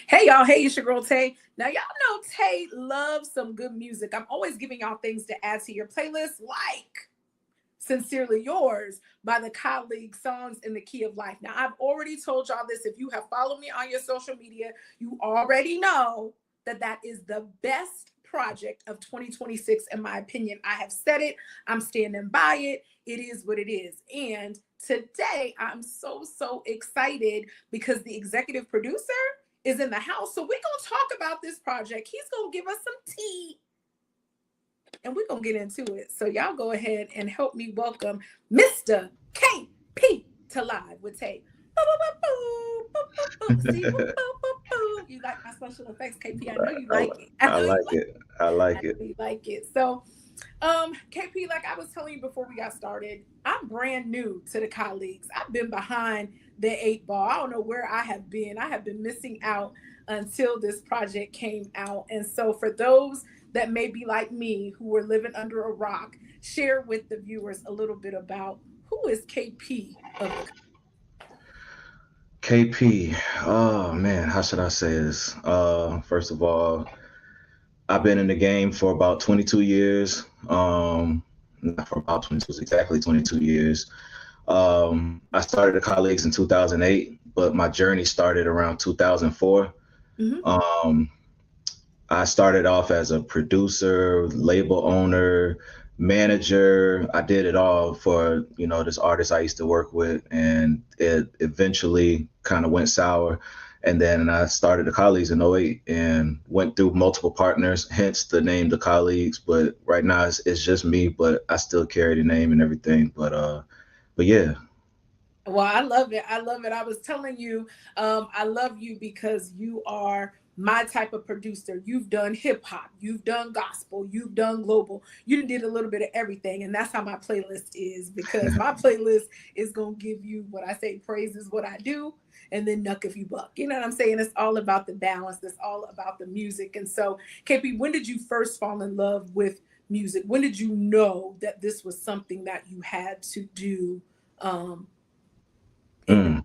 Hey y'all, hey, it's your girl Tay. Now y'all know Tay loves some good music. I'm always giving y'all things to add to your playlist, like Sincerely Yours by the Colleague, Songs in the Key of Life. Now I've already told y'all this. If you have followed me on your social media, you already know that that is the best project of 2026 in my opinion. I have said it, I'm standing by it. It is what it is. And today I'm so excited because the executive producer is in the house. So we're going to talk about this project. He's going to give us some tea and we're going to get into it. So y'all go ahead and help me welcome Mr. KP to Live with Tay. See, you like my special effects, KP? I know you like it. I like it. I like it. You like it. So, KP, like I was telling you before we got started, I'm brand new to the Colleagues. I've been behind the eight ball. I don't know where I have been. I have been missing out until this project came out. And so, for those that may be like me who were living under a rock, share with the viewers a little bit about who is KP of the KP. Oh man, how should I say this? First of all, I've been in the game for about 22 years. Not for about 22, it's exactly 22 years. I started the Colleagues in 2008, but my journey started around 2004. Mhm. Um, I started off as a producer, label owner, manager. I did it all for, this artist I used to work with, and it eventually kind of went sour. And then I started the Colleagues in '08 and went through multiple partners, hence the name The Colleagues. But right now it's just me, but I still carry the name and everything. But yeah. Well, I love it. I love it. I was telling you, I love you because you are my type of producer. You've done hip hop, you've done gospel, you've done global. You did a little bit of everything, and that's how my playlist is. Because my playlist is gonna give you what I say. Praise is what I do, and then nuck if you buck. You know what I'm saying? It's all about the balance. It's all about the music. And so, KP, when did you first fall in love with music? When did you know that this was something that you had to do? Um, in the Mm.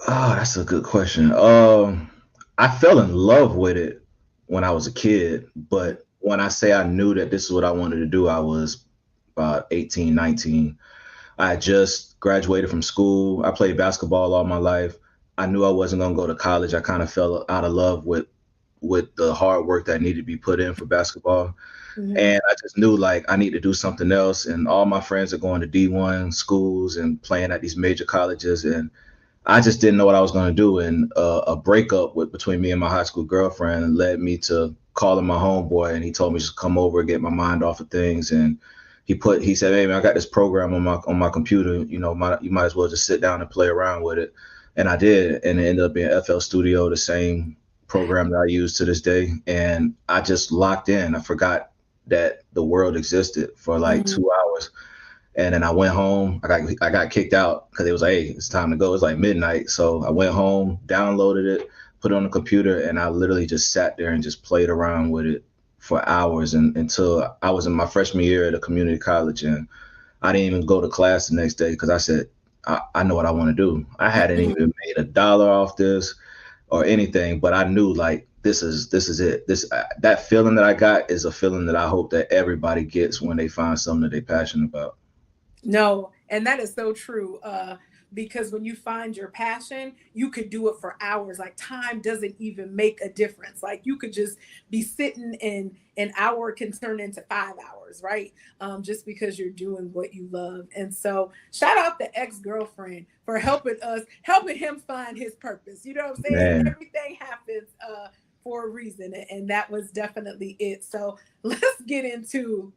Oh, that's a good question. I fell in love with it when I was a kid, but when I say I knew that this is what I wanted to do, I was about 18, 19. I had just graduated from school. I played basketball all my life. I knew I wasn't going to go to college. I kind of fell out of love with the hard work that needed to be put in for basketball. Mhm. And I just knew like I need to do something else. And all my friends are going to D1 schools and playing at these major colleges. And I just didn't know what I was going to do. And a breakup between me and my high school girlfriend led me to calling my homeboy, and he told me just come over and get my mind off of things. And he said, "Hey man, I got this program on my computer. You might as well just sit down and play around with it." And I did, and it ended up being FL Studio, the same program that I use to this day. And I just locked in. I forgot that the world existed for like Mhm. 2 hours. And then I went home. I got kicked out because it was like, hey, it's time to go. It was like midnight. So I went home, downloaded it, put it on the computer, and I literally just sat there and just played around with it for hours and until I was in my freshman year at a community college. And I didn't even go to class the next day because I said, I know what I want to do. I hadn't even made $1 off this or anything, but I knew like this is it. That feeling that I got is a feeling that I hope that everybody gets when they find something that they're passionate about. No, and that is so true. Because when you find your passion, you could do it for hours. Like time doesn't even make a difference. Like you could just be sitting and an hour can turn into 5 hours, right? Just because you're doing what you love. And so shout out the ex-girlfriend for helping us, helping him find his purpose. You know what I'm saying? Man. Everything happens for a reason. And that was definitely it. So let's get into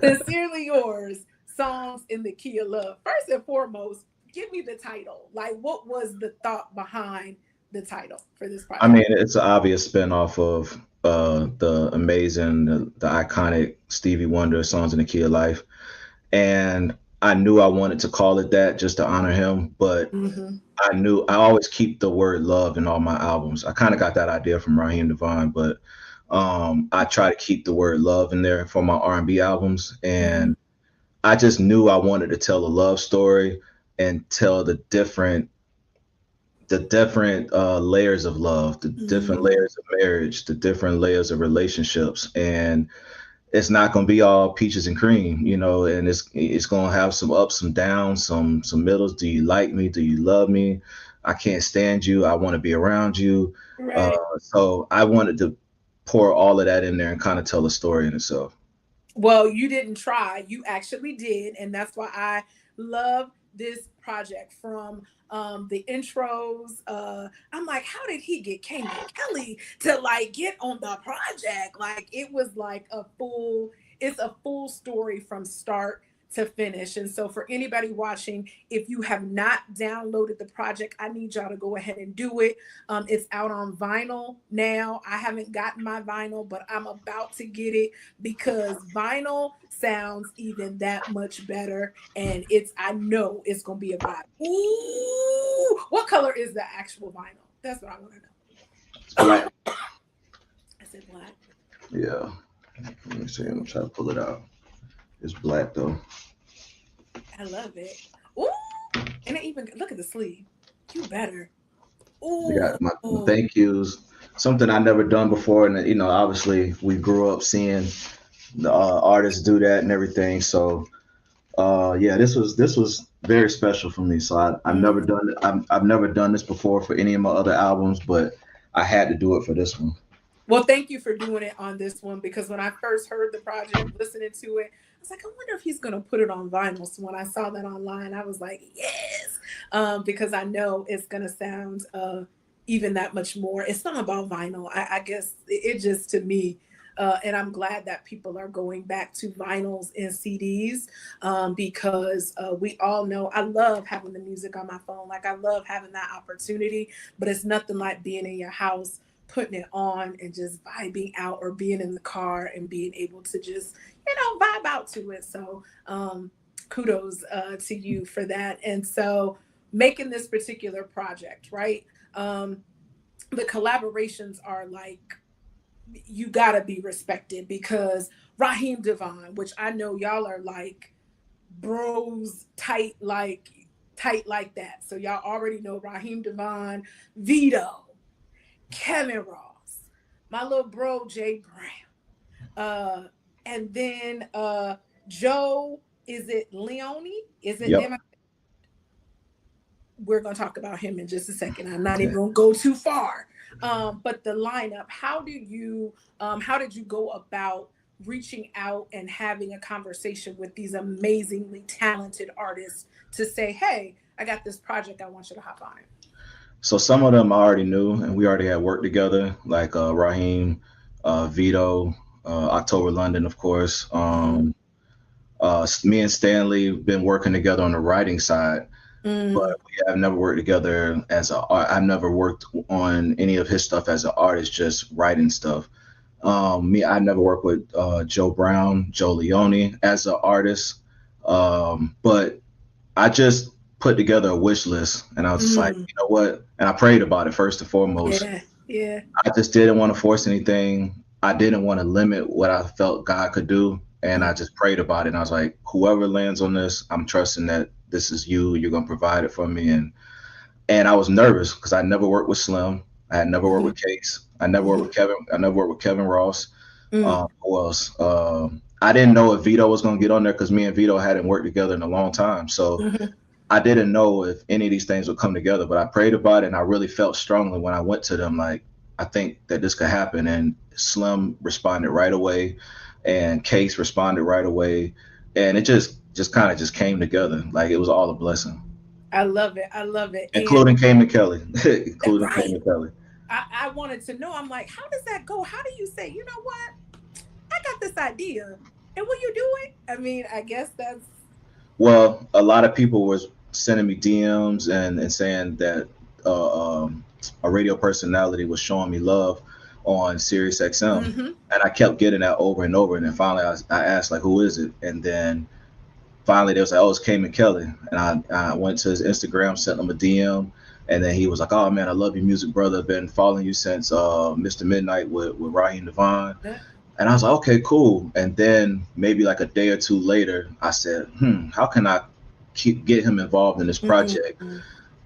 Sincerely Yours, Songs in the Key of Love. First and foremost, give me the title. Like, what was the thought behind the title for this I project? mean, it's an obvious spinoff of the amazing, the iconic Stevie Wonder Songs in the Key of Life. And I knew I wanted to call it that just to honor him, but Mm-hmm. I knew I always keep the word love in all my albums. I kind of got that idea from Raheem Devon, but I try to keep the word love in there for my R&B albums. Mm-hmm. And I just knew I wanted to tell a love story and tell the different the different layers of love, the different Mm, layers of marriage, the different layers of relationships, and it's not going to be all peaches and cream, you know, and it's going to have some ups, some downs, some middles. Do you like me? Do you love me? I can't stand you. I want to be around you. Uh, right. so I wanted to pour all of that in there and kind of tell a story in itself. Well, you didn't try. You actually did, and that's why I love this project from the intros. I'm like, how did he get Kanan Kelly to like get on the project? Like it was like a full, it's a full story from start to finish. And so for anybody watching, if you have not downloaded the project, I need y'all to go ahead and do it. It's out on vinyl now. I haven't gotten my vinyl, but I'm about to get it because vinyl sounds even that much better. And I know it's gonna be a vibe. Ooh, what color is the actual vinyl? That's what I want to know. Black. I said black. Yeah. Let me see. I'm gonna try to pull it out. It's black though. I love it. Ooh, and it even look at the sleeve. You better. I Ooh, got my thank yous. Something I never done before, and you know, obviously we grew up seeing the artists do that and everything. So yeah, this was very special for me. So I've never mm. done it. I've never done this before for any of my other albums, but I had to do it for this one. Well, thank you for doing it on this one because when I first heard the project, listening to it, I was like, I wonder if he's gonna put it on vinyl. So when I saw that online, I was like, yes, because I know it's gonna sound even that much more. It's not about vinyl. I guess it just to me. And I'm glad that people are going back to vinyls and CDs because we all know I love having the music on my phone. Like I love having that opportunity, but it's nothing like being in your house putting it on and just vibing out or being in the car and being able to just vibe out to it. So kudos to you for that. And so making this particular project, right, the collaborations are like you gotta be respected because Raheem Devon, which I know y'all are like bros tight like that, so y'all already know Raheem Devon, Vito, Kevin Ross, my little bro Jay Brown, and then Joe. Is it Leone? Is it? Yep. We're gonna talk about him in just a second. I'm not even gonna go too far. But the lineup. How did you go about reaching out and having a conversation with these amazingly talented artists to say, hey, I got this project I want you to hop on? So some of them I already knew, and we already had worked together, like Raheem, Vito, October London, of course. Mm-hmm. Me and Stanley been working together on the writing side, but Mm, we have never worked together as a. I've never worked on any of his stuff as an artist, just writing stuff. I never worked with Joe Brown, Joe Leone as an artist, but I just put together a wish list, and I was just like, mm, you know what? And I prayed about it first and foremost. yeah, yeah. I just didn't want to force anything. I didn't want to limit what I felt God could do. And Mm, I just prayed about it. And I was like, whoever lands on this, I'm trusting that this is you. You're gonna provide it for me. And I was nervous because I never worked with Slim. I had never worked mhm, with Case. I never worked mhm, with Kevin. I never worked with Kevin Ross. mm, Who else? I didn't know if Vito was gonna get on there because me and Vito hadn't worked together in a long time. So mhm. I didn't know if any of these things would come together, but I prayed about it and I really felt strongly when I went to them, like, I think that this could happen. And Slim responded right away and Case responded right away. And it just kind of just came together. Like it was all a blessing. I love it. I love it. And Including Cayman Kelly. Including right. Cayman Kelly. I wanted to know. I'm like, how does that go? How do you say, you know what? I got this idea. And will you do it? I mean, I guess that's Well, a lot of people was sending me DMs and saying that a radio personality was showing me love on Sirius XM, mm-hmm. and I kept getting that over and over. And then finally, I asked like, "Who is it?" And then finally, they was like, "Oh, it's Cayman Kelly." And I went to his Instagram, sent him a DM, and then he was like, "Oh man, I love your music, brother. Been following you since Mr. Midnight with Raheem Devon." And I was like, okay, cool. And then maybe like a day or two later, I said, how can I get him involved in this project? Mm-hmm.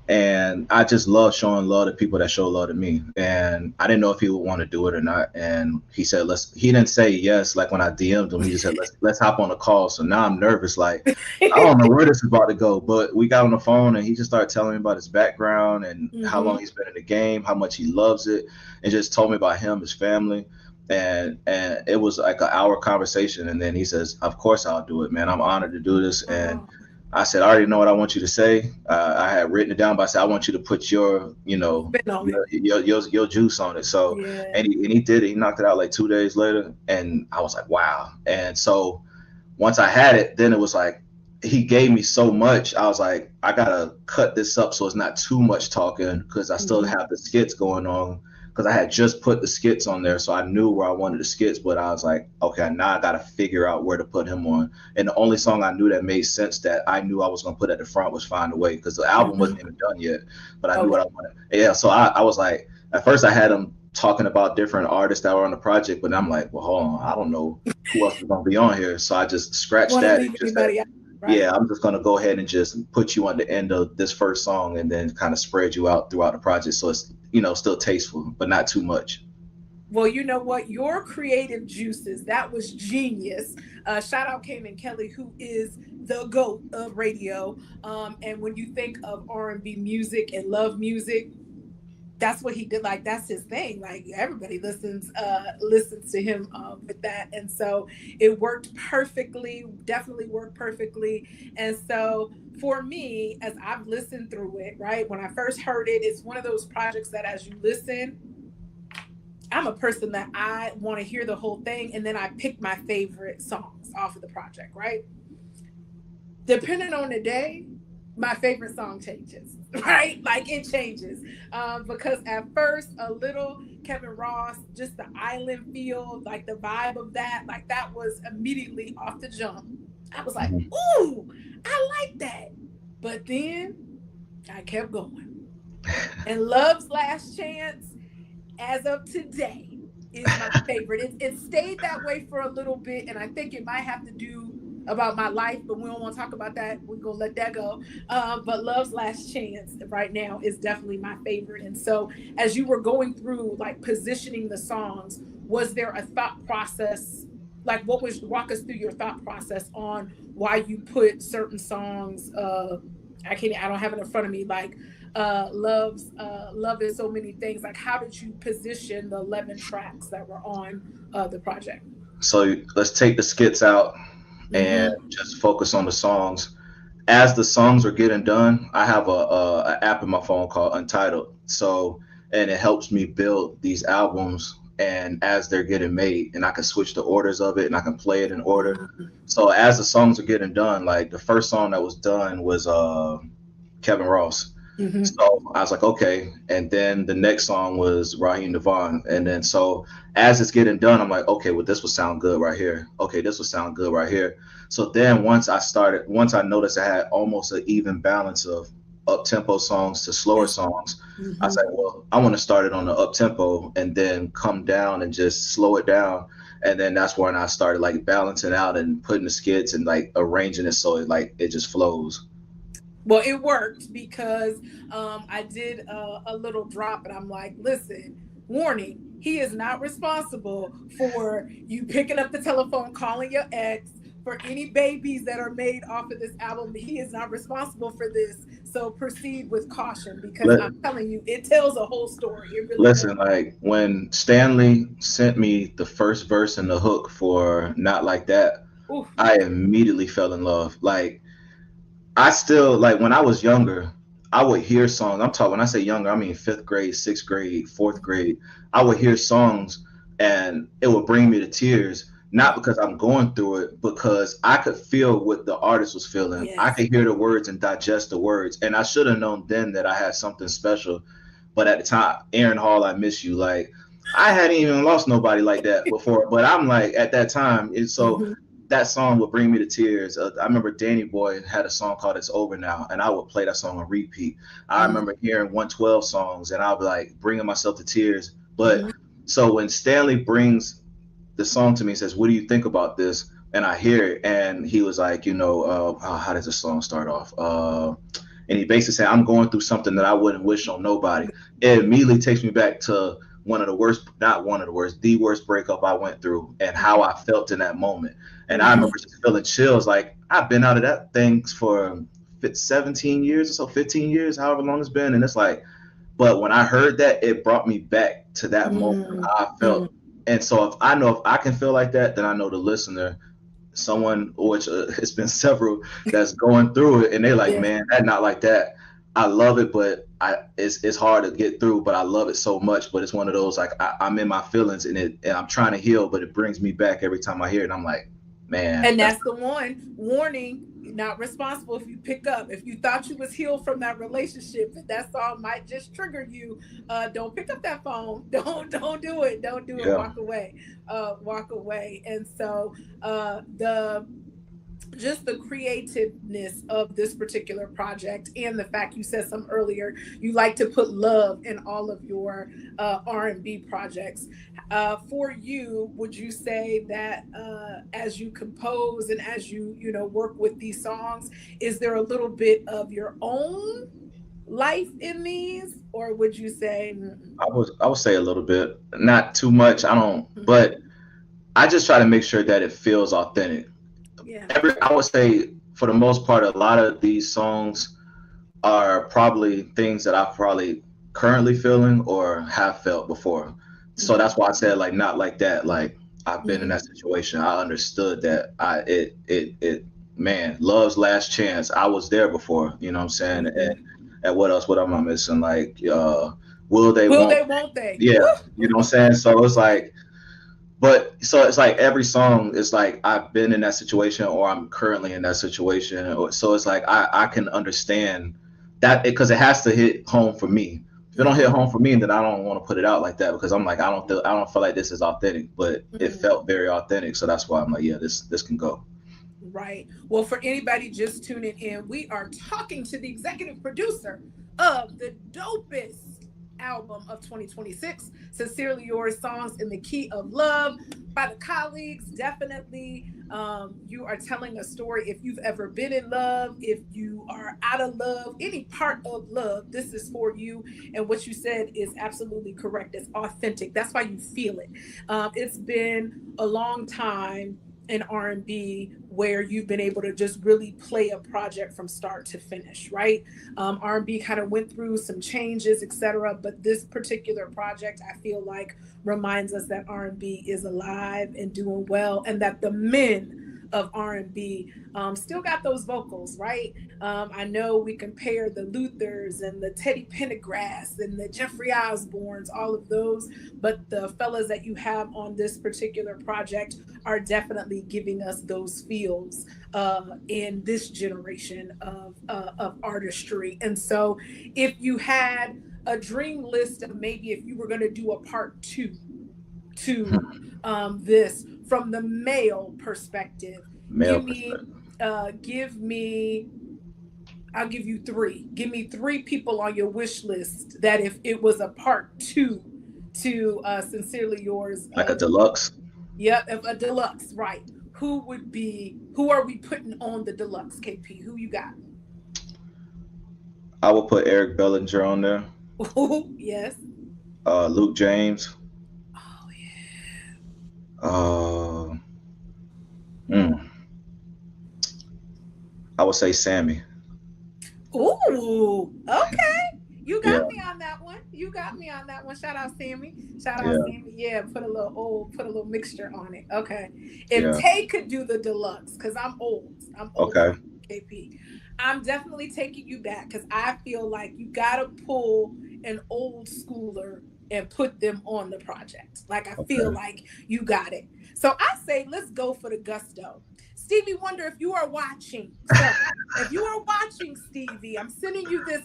And I just love showing love to people that show love to me. And I didn't know if he would want to do it or not. And he said, let's, he didn't say yes. Like when I DM'd him, he just said, let's hop on a call. So now I'm nervous. Like, I don't know where this is about to go, but we got on the phone and he just started telling me about his background and how long Hmm. he's been in the game, how much he loves it, and just told me about him, his family. And it was like an hour conversation. And then he says, of course I'll do it, man. I'm honored to do this. And Oh, I said, I already know what I want you to say. I had written it down, but I said, I want you to put your, spin on it. your juice on it. So, Yeah. and he did it. He knocked it out like 2 days later, and I was like, wow. And so once I had it, then it was like he gave me so much. I was like, I gotta cut this up so it's not too much talking because I still Hmm. have the skits going on. Because I had just put the skits on there, so I knew where I wanted the skits. But I was like, okay, now I gotta figure out where to put him on. And the only song I knew that made sense that I knew I was gonna put at the front was "Find a Way" because the album Hmm. wasn't even done yet. But I knew Okay. what I wanted. Yeah, so I was like, at first I had him talking about different artists that were on the project, but I'm like, well, hold on, I don't know who else is gonna be on here. So I just scratched Want to that and leave just said, anybody out, right? yeah, I'm just gonna go ahead and just put you on the end of this first song and then kind of spread you out throughout the project so it's still tasteful, but not too much. Well, you know what? Your creative juices, that was genius. Shout out Kanan Kelly, who is the GOAT of radio. And when you think of R&B music and love music, that's what he did. Like that's his thing. Like everybody listens to him with that, and so it worked perfectly. Definitely worked perfectly. And so for me, as I've listened through it, right when I first heard it, it's one of those projects that as you listen, I'm a person that I want to hear the whole thing, and then I pick my favorite songs off of the project, right? Depending on the day, my favorite song changes, right? Like it changes. Because at first, a little Kevin Ross, just the island feel, like the vibe of that, like that was immediately off the jump. I was like, Mhm. ooh, I like that. But then I kept going. And Love's Last Chance, as of today, is my favorite. It stayed that way for a little bit, and I think it might have to do about my life, but we don't want to talk about that. We're gonna let that go. But Love's Last Chance right now is definitely my favorite. And so, as you were going through like positioning the songs, was there a thought process? Like, what was walk us through your thought process on why you put certain songs? I don't have it in front of me. Like love is so many things. Like how did you position the 11 tracks that were on the project? So let's take the skits out and Mm-hmm. just focus on the songs. As the songs are getting done, I have a app in my phone called Untitled. So, and it helps me build these albums and as they're getting made, and I can switch the orders of it and I can play it in order. So as the songs are getting done, like the first song that was done was Kevin Ross. Mm-hmm. So I was like, okay. And then the next song was Raheem Devon. And then so as it's getting done, I'm like, okay, well, this would sound good right here. Okay, this would sound good right here. So then once I noticed I had almost an even balance of up tempo songs to slower Yes. songs, I Mm-hmm. said, well, I want to start it on the up tempo and then come down and just slow it down. And then that's when I started like balancing out and putting the skits and like arranging it so it just flows. Well, it worked because I did a little drop, and I'm like, listen, warning, he is not responsible for you picking up the telephone, calling your ex, for any babies that are made off of this album. He is not responsible for this. So proceed with caution because I'm Let, telling you, it tells a whole story. It really does. Listen, like when Stanley sent me the first verse and the hook for Not Like That, Ooh, I immediately fell in love. Like I still like when I was younger, I would hear songs. I'm talking when I say younger, I mean fifth grade, sixth grade, fourth grade. I would hear songs and it would bring me to tears, not because I'm going through it, because I could feel what the artist was feeling. I yes. could hear the words and digest the words. And I should have known then that I had something special. But at the time, Aaron Hall, I miss you. Like I hadn't even lost nobody like that before. But I'm like at that time, it's so Hmm. that song would bring me to tears. I remember Danny Boy had a song called "It's Over Now," and I would play that song on repeat. I Hmm. remember hearing 112 songs, and I'd be like bringing myself to tears. But Hmm. so when Stanley brings the song to me and says, "What do you think about this?" and I hear it, and he was like, how does the song start off? and he basically said, I'm going through something that I wouldn't wish on nobody. It immediately takes me back to one of the worst, not one of the worst, the worst breakup I went through and how I felt in that moment. And I remember just feeling chills. Like, I've been out of that thing for 17 years or so, 15 years, however long it's been. And it's like, but when I heard that, it brought me back to that moment I felt. And so if I know if I can feel like that, then I know the listener, someone, which it's been several that's going through it, and they're like, man, that not like that. I love it, but it's hard to get through. But I love it so much. But it's one of those, like, I'm in my feelings, and I'm trying to heal, but it brings me back every time I hear it. And I'm like, man. And that's the one warning. You're not responsible if you pick up. If you thought you was healed from that relationship, that song might just trigger you. Don't pick up that phone. Don't do it. Don't do it. Yeah. Walk away. Walk away. And so just the creativeness of this particular project, and the fact you said some earlier, you like to put love in all of your R&B projects. For you, would you say that as you compose and as you work with these songs, is there a little bit of your own life in these, or would you say? I would say a little bit, not too much. I don't, but I just try to make sure that it feels authentic. Yeah. I would say for the most part, a lot of these songs are probably things that I'm probably currently feeling or have felt before. So that's why I said, like, not like that. Like, I've been in that situation. I understood that man, love's last chance. I was there before, you know what I'm saying? And what else? What am I missing? Like, will they, won't they? Yeah. You know what I'm saying? So it's like, but so it's like every song is like I've been in that situation or I'm currently in that situation. So it's like I can understand that because it has to hit home for me. If it don't hit home for me, then I don't want to put it out like that because I'm like I don't feel like this is authentic, but it felt very authentic. So that's why I'm like, yeah, this can go. Right. Well, for anybody just tuning in, we are talking to the executive producer of the dopest album of 2026, Sincerely Yours, Songs in the Key of Love by the Colleagues. Definitely, you are telling a story. If you've ever been in love, if you are out of love, any part of love, this is for you. And what you said is absolutely correct. It's authentic. That's why you feel it. It's been a long time in R&B where you've been able to just really play a project from start to finish, right? R&B kind of went through some changes, etc. But this particular project, I feel like, reminds us that R&B is alive and doing well, and that the men of R&B still got those vocals, right? I know we compare the Luthers and the Teddy Pendergrass and the Jeffrey Osbornes, all of those, but the fellas that you have on this particular project are definitely giving us those feels in this generation of artistry. And so if you had a dream list of maybe if you were going to do a part 2 to this from the male perspective, I'll give you 3. Give me 3 people on your wish list that if it was a part 2 to Sincerely Yours, like a deluxe. Yeah, a deluxe, right? Who are we putting on the deluxe, KP? Who you got? I will put Eric Bellinger on there. Yes. Luke James. Oh yeah. I would say Sammy. Ooh, okay. You got me on that one. Shout out Sammy. Sammy. Yeah, put a little mixture on it. Okay. If Tay could do the deluxe, because I'm old. Okay. KP. I'm definitely taking you back because I feel like you gotta pull an old schooler and put them on the project. Like I feel like you got it. So I say let's go for the gusto. Stevie Wonder, if you are watching, Stevie, I'm sending you this.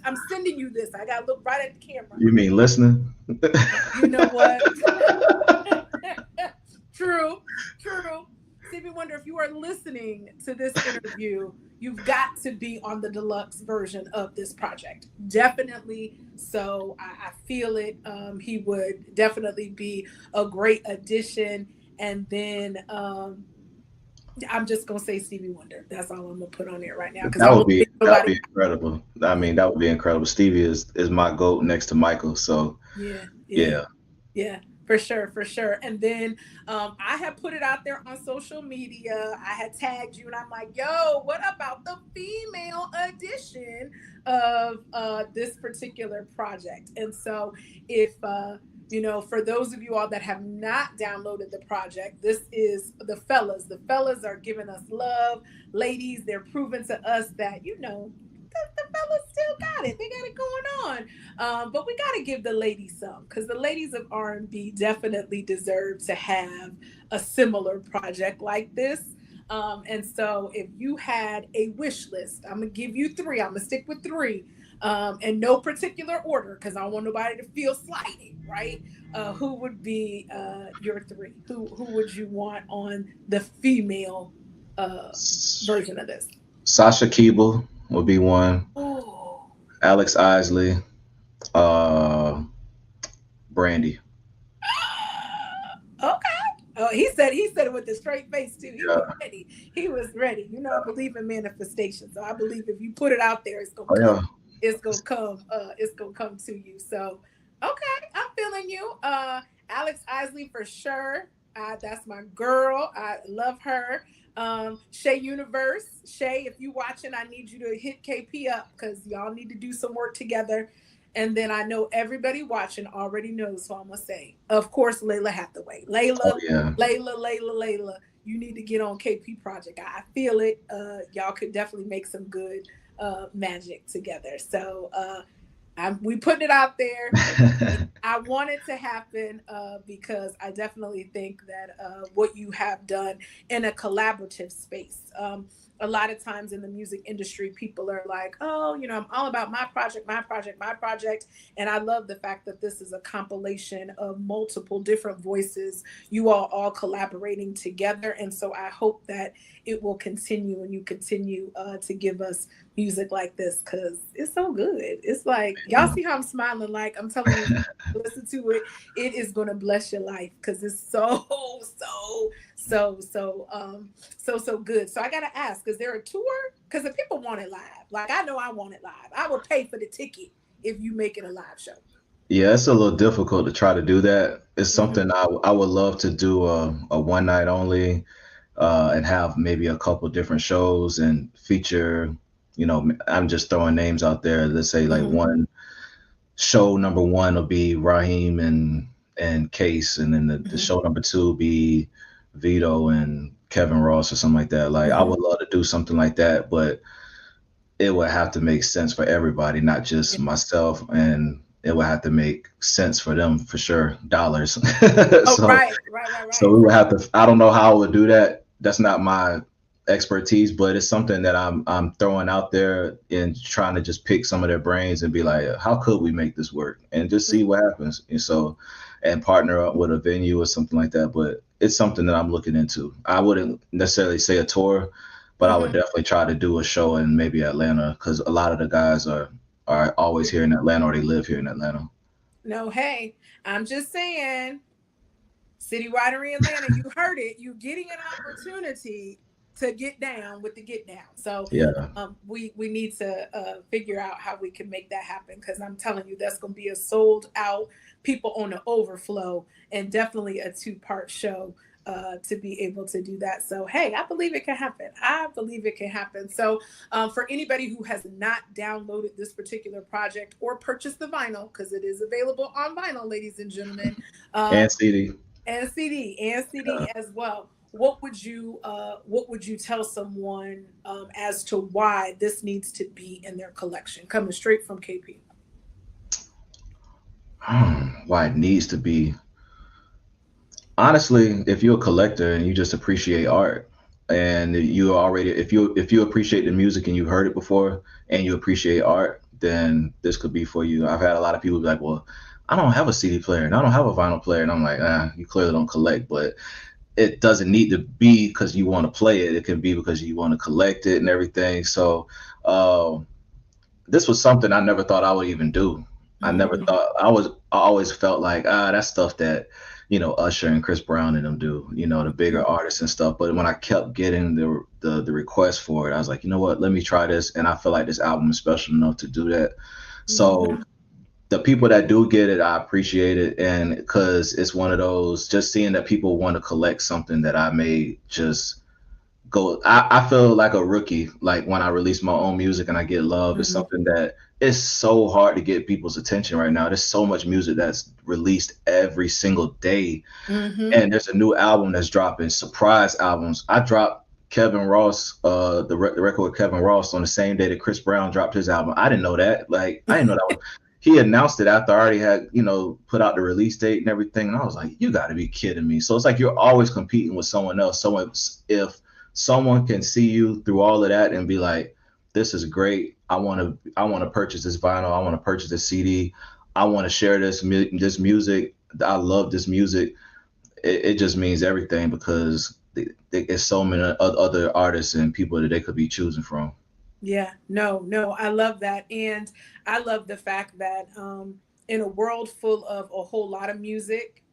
I gotta look right at the camera. You mean listening? You know what? True. Stevie Wonder, if you are listening to this interview, you've got to be on the deluxe version of this project. Definitely. So I feel it. He would definitely be a great addition. And then I'm just gonna say Stevie Wonder. That's all I'm gonna put on there right now because That I would don't be think that would nobody. be incredible. I mean, that would be incredible. Stevie is my goat next to Michael. So Yeah, yeah. yeah. Yeah, for sure, for sure. And then I had put it out there on social media. I had tagged you, and I'm like, "Yo, what about the female edition of this particular project?" And so, if for those of you all that have not downloaded the project, this is the fellas. The fellas are giving us love, ladies. They're proving to us that the fellas still got it. They got it going on. But we got to give the ladies some because the ladies of R&B definitely deserve to have a similar project like this. And so if you had a wish list, I'm going to give you three. I'm going to stick with three in no particular order because I don't want nobody to feel slighted, right? Who would be your three? Who would you want on the female uh, version of this? Sasha Keeble would be one. Oh, Alex Isley, uh, Brandy. okay. Oh, he said it with a straight face too. He was Yeah. ready. He was ready. I believe in manifestation. So I believe if you put it out there, it's gonna Oh come. yeah. It's gonna come. It's gonna come to you. So okay, I'm feeling you. Alex Isley for sure. That's my girl. I love her. Shay Universe. Shay, if you watching, I need you to hit KP up because y'all need to do some work together. And then I know everybody watching already knows, so I'm gonna say, of course, Layla Hathaway. Oh Layla, yeah. Layla. You need to get on KP Project. I feel it. Y'all could definitely make some good magic together. So we putting it out there. I want it to happen because I definitely think that what you have done in a collaborative space. A lot of times in the music industry, people are like, oh, I'm all about my project, my project, my project. And I love the fact that this is a compilation of multiple different voices, you all collaborating together. And so I hope that it will continue and you continue to give us music like this because it's so good. It's like, y'all see how I'm smiling? Like, I'm telling you, listen to it, it is going to bless your life because it's so good. So I gotta ask, is there a tour? Because if people want it live, like I know I want it live, I will pay for the ticket if you make it a live show. Yeah, it's a little difficult to try to do that. It's Mm-hmm. something I would love to do a one night only, and have maybe a couple different shows and feature, I'm just throwing names out there. Let's say like Mm-hmm. one show number one will be Raheem and Case, and then the Mm-hmm. show number two will be Vito and Kevin Ross or something like that. Like I Mm-hmm. would love to do something like that, but it would have to make sense for everybody, not just Yeah. myself, and it would have to make sense for them for sure, dollars. Oh, so right. we would have to. I don't know how I would do that. That's not my expertise, but it's something that I'm throwing out there and trying to just pick some of their brains and be like, how could we make this work, and just see what happens. And so, and partner up with a venue or something like that. But it's something that I'm looking into. I wouldn't necessarily say a tour, but I would Mm-hmm. definitely try to do a show in maybe Atlanta because a lot of the guys are always here in Atlanta or they live here in Atlanta. No, hey, I'm just saying, City Winery Atlanta, you heard it. You're getting an opportunity to get down with the get down. So Yeah. we need to figure out how we can make that happen because I'm telling you, that's going to be a sold out, people on the overflow, and definitely a two-part show to be able to do that. So, hey, I believe it can happen. I believe it can happen. So, for anybody who has not downloaded this particular project or purchased the vinyl, because it is available on vinyl, ladies and gentlemen, And um, CD. and CD as well. What would you tell someone as to why this needs to be in their collection? Coming straight from KP. Why it needs to be. Honestly, if you're a collector and you just appreciate art, and you already, if you appreciate the music and you've heard it before and you appreciate art, then this could be for you. I've had a lot of people be like, well, I don't have a CD player and I don't have a vinyl player, and I'm like, you clearly don't collect. But it doesn't need to be because you want to play it. It can be because you want to collect it and everything. So uh, this was something I never thought I would even do. I never Mm-hmm. thought I always felt like that's stuff that Usher and Chris Brown and them do, the bigger artists and stuff. But when I kept getting the request for it, I was like, you know what, let me try this. And I feel like this album is special enough to do that. So Mhm. the people that do get it, I appreciate it. And because it's one of those, just seeing that people want to collect something that I made, just go. I feel like a rookie, like when I release my own music and I get love. It's Mhm. something that it's so hard to get people's attention right now. There's so much music that's released every single day, Mhm. and there's a new album that's dropping, surprise albums. I dropped Kevin Ross, the record with Kevin Ross on the same day that Chris Brown dropped his album. I didn't know that. Like, I didn't know that was. He announced it after I already had, put out the release date and everything, and I was like, "You got to be kidding me!" So it's like you're always competing with someone else. So if someone can see you through all of that and be like, "This is great. I want to purchase this vinyl. I want to purchase this CD. I want to share this music. I love this music." It just means everything because there's so many other artists and people that they could be choosing from. Yeah, no, no, I love that. And I love the fact that in a world full of a whole lot of music,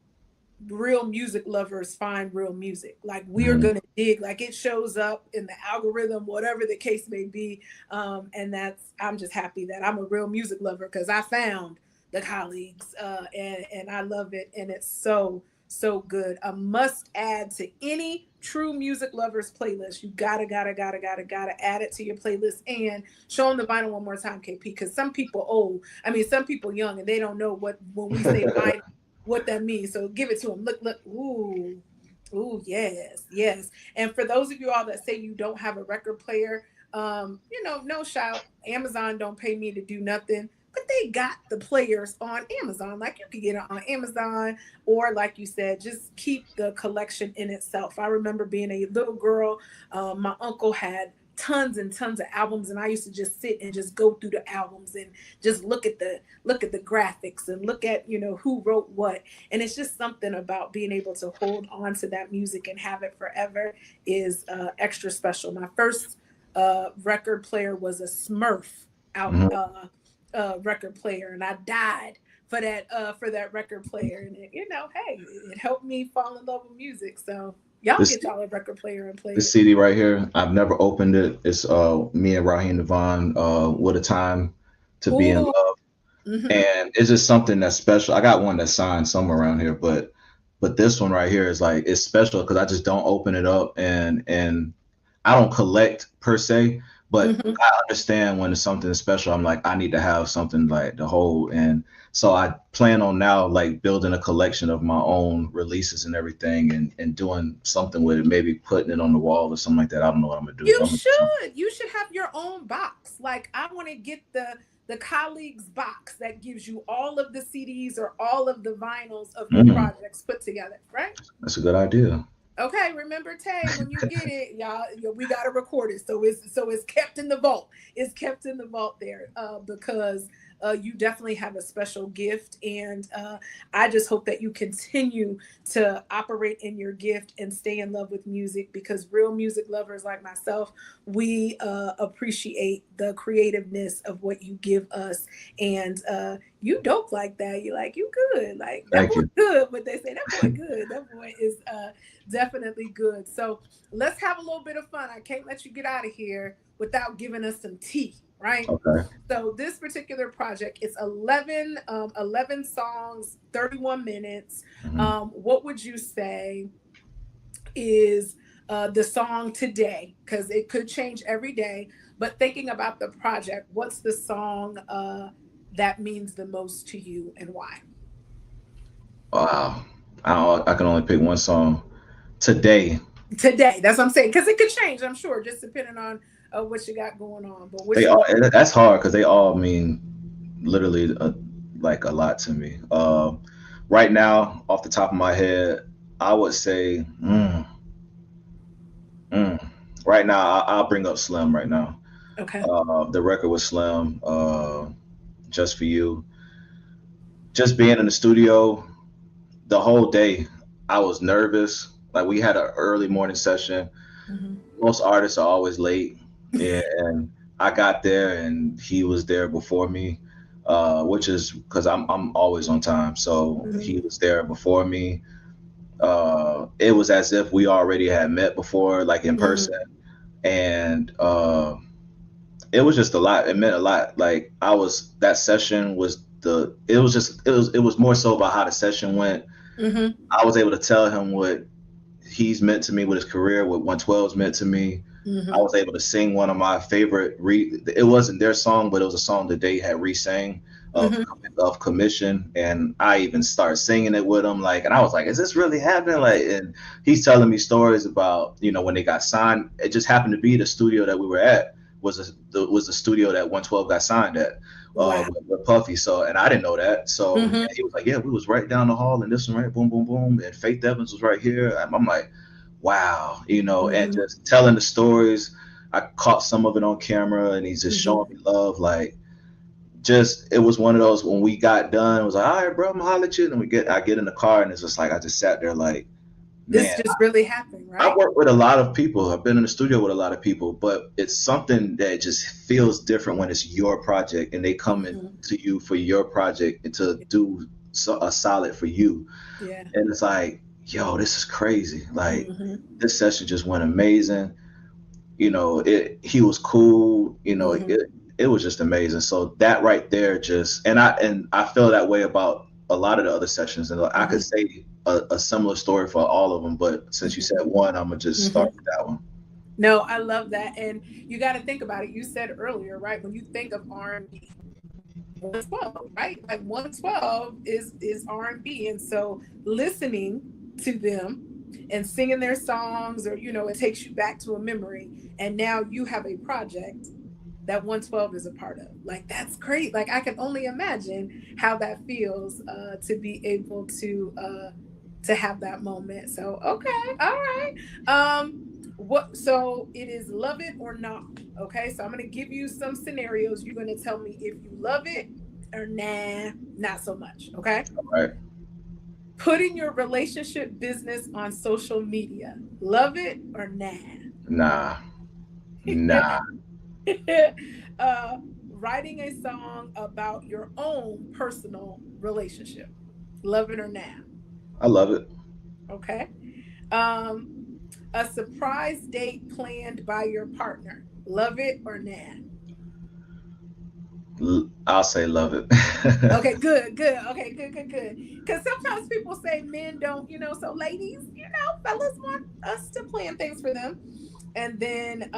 real music lovers find real music. Like we're Mhm. gonna dig, like it shows up in the algorithm, whatever the case may be. And that's I'm just happy that I'm a real music lover because I found the colleagues and I love it. And it's so, so good. A must add to any true music lovers playlist. You gotta add it to your playlist and show them the vinyl one more time, KP. Because some people old, I mean, some people young, and they don't know what when we say vinyl what that means. So give it to them. Look, look. Ooh, ooh, yes, yes. And for those of you all that say you don't have a record player, no shout. Amazon don't pay me to do nothing, but they got the players on Amazon. Like you can get it on Amazon, or like you said, just keep the collection in itself. I remember being a little girl. My uncle had tons and tons of albums, and I used to just sit and just go through the albums and just look at the graphics and look at who wrote what. And it's just something about being able to hold on to that music and have it forever is extra special. My first record player was a Smurf out Mhm. record player, and I died for that record player. And hey, it helped me fall in love with music. So y'all This get y'all a record player and play this it. CD right here, I've never opened it. It's me and Raheem Devon, "What a Time to Be in Ooh. Love," Mm-hmm. and it's just something that's special. I got one that's signed somewhere around here, but this one right here is like it's special because I just don't open it up, and I don't collect per se, but Mm-hmm. I understand when it's something special. I'm like, I need to have something like the whole. And so I plan on now like building a collection of my own releases and everything and doing something with it, maybe putting it on the wall or something like that. I don't know what I'm gonna do, You but I'm gonna do something. should. You should have your own box. Like I want to get the colleagues box that gives you all of the CDs or all of the vinyls of your Mm, projects put together, right? that's a good idea. Okay, remember Tay, when you get it, y'all, we gotta record it. So it's kept in the vault. It's kept in the vault there because you definitely have a special gift, and I just hope that you continue to operate in your gift and stay in love with music because real music lovers like myself, we appreciate the creativeness of what you give us, and you dope like that. You're like you good, like that Thank boy you. good. But they say that boy good. That boy is definitely good. So let's have a little bit of fun. I can't let you get out of here without giving us some tea, right? Okay. So this particular project is 11 songs, 31 minutes. Mhm. What would you say is the song today? Because it could change every day. But thinking about the project, what's the song that means the most to you and why? Wow. I can only pick one song today. Today, that's what I'm saying. Because it could change, I'm sure, just depending on what you got going on. But which They one? all that's hard because they all mean literally like a lot to me. Right now, off the top of my head, I would say, mm. Right now, I'll bring up Slim. Right now, Okay. the record with Slim, "Just for You." Just being in the studio the whole day, I was nervous. Like we had an early morning session. Mhm. Most artists are always late, and I got there and he was there before me, which is because I'm always on time. So Mhm. he was there before me. It was as if we already had met before, like in Hmm. person, and it was just a lot. It meant a lot. Like I was that session was the it was more so about how the session went. Hmm. I was able to tell him what he's meant to me with his career, what 112's meant to me. I Hmm. was able to sing one of my favorite. It wasn't their song, but it was a song that they had re-sang of Hmm. of commission, and I even started singing it with him. Like, and I was like, "Is this really happening?" Like, and he's telling me stories about when they got signed. It just happened to be the studio that we were at was the studio that 112 got signed at Wow. with Puffy. So, and I didn't know that. So, and Hmm. he was like, "Yeah, we was right down the hall, and this one right, boom, boom, boom, and Faith Evans was right here." I'm like, "Wow," and Hmm. just telling the stories. I caught some of it on camera, and he's just Hmm. showing me love. Like, just it was one of those when we got done. It was like, "All right, bro, I'm gonna holler at you." And I get in the car, and it's just like I just sat there, like, This man, just really happened, I've right? worked with a lot of people. I've been in the studio with a lot of people, but it's something that just feels different when it's your project and they come in Hmm. to you for your project and to do a solid for you. Yeah. And it's like, yo, this is crazy. Like Hmm. this session just went amazing. He was cool. Hmm. It was just amazing. So that right there, just and I feel that way about a lot of the other sessions, and I could Hmm. say a similar story for all of them. But since you said one, I'm gonna just Hmm. start with that one. No, I love that. And you got to think about it. You said earlier, right? When you think of R&B, 112, right? Like 112 is R&B. And so listening to them and singing their songs, or it takes you back to a memory, and now you have a project that 112 is a part of. Like that's great. Like I can only imagine how that feels, to be able to have that moment. So okay, all right. What so it is love it or not. Okay, so I'm gonna give you some scenarios. You're gonna tell me if you love it or nah, not so much. Okay. All right. Putting your relationship business on social media. Love it or nah. Nah, nah. uh, Writing a song about your own personal relationship. Love it or nah. I love it. Okay. Um, a surprise date planned by your partner. Love it or nah. I'll say love it. Okay, good, good. Okay, good, good, good. Because sometimes people say men don't, so ladies, fellas want us to plan things for them. And then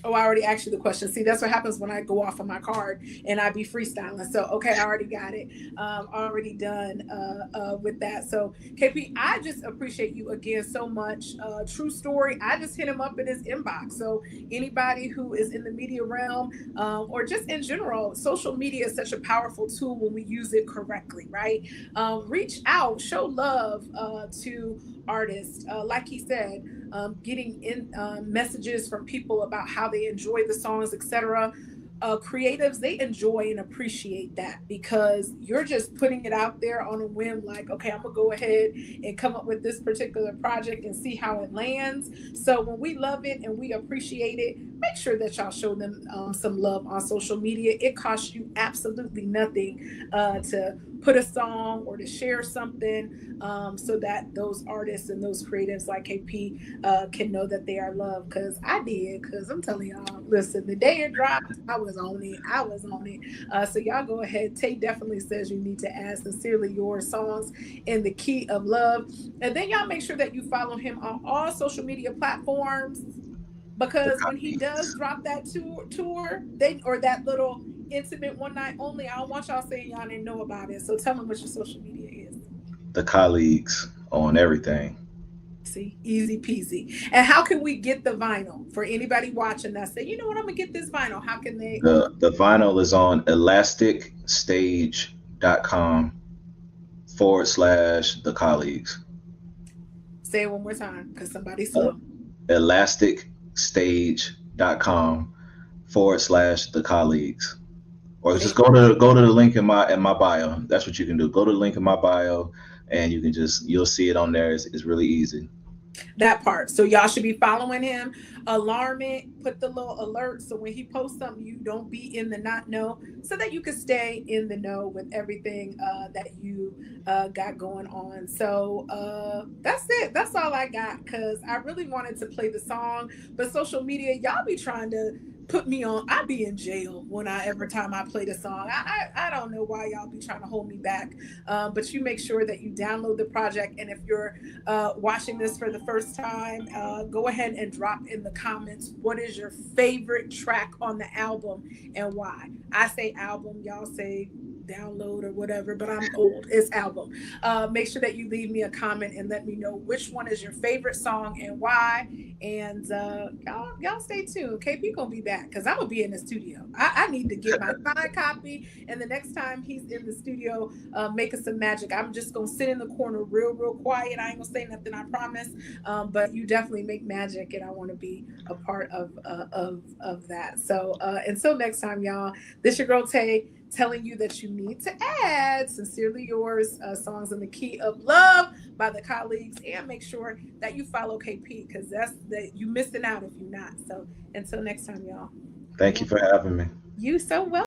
oh, I already asked you the question. See, that's what happens when I go off on my card and I be freestyling. So, okay, I already got it. Already done with that. So, KP, I just appreciate you again so much. True story. I just hit him up in his inbox. So, anybody who is in the media realm, or just in general, social media is such a powerful tool when we use it correctly, right? Reach out, show love to artists. Like he said, getting in messages from people about how they enjoy the songs, etc. Creatives, they enjoy and appreciate that because you're just putting it out there on a whim, like, okay, I'm gonna go ahead and come up with this particular project and see how it lands. So when we love it and we appreciate it, make sure that y'all show them some love on social media. It costs you absolutely nothing to put a song or to share something, so that those artists and those creatives like KP can know that they are loved. Because I did. Because I'm telling y'all, listen, the day it dropped, I was on it. I was on it. So y'all go ahead. Tay definitely says you need to add Sincerely Yours songs in the key of love. And then y'all make sure that you follow him on all social media platforms, The because when he does colleagues. drop that tour, they or that little intimate one night only, I don't want y'all saying y'all didn't know about it. So tell them what your social media is. The colleagues on everything. See, easy peasy. And how can we get the vinyl for anybody watching that say, you know what, I'm gonna get this vinyl? How can they? The vinyl is on elasticstage.com / the colleagues. Say it one more time, because somebody's Uh, slow. elasticstage.com / the colleagues. Or just Thank go to the link in my bio. That's what you can do. Go to the link in my bio and you can just you'll see it on there. It's really easy. That part. So y'all should be following him, alarm it, put the little alert so when he posts something, you don't be in the not know, so that you can stay in the know with everything that you got going on. So that's it. That's all I got, because I really wanted to play the song, but social media, y'all be trying to put me on. I be in jail when I every time I play the song. I don't know why y'all be trying to hold me back. But you make sure that you download the project, and if you're watching this for the first time, go ahead and drop in the comments what is your favorite track on the album and why. I say album, y'all say download or whatever, but I'm old. It's album. Make sure that you leave me a comment and let me know which one is your favorite song and why. And y'all stay tuned. KP gonna be back because I'm gonna be in the studio. I need to get my signed copy, and the next time he's in the studio, making some magic. I'm just gonna sit in the corner, real quiet. I ain't gonna say nothing, I promise. But you definitely make magic, and I want to be a part of that. So until next time, y'all. This your girl Tay, telling you that you need to add Sincerely Yours, Songs in the Key of Love by the Colleagues, and make sure that you follow KP, because that's that you missing out if you're not. So until next time, y'all. Thank you for having me. You so welcome.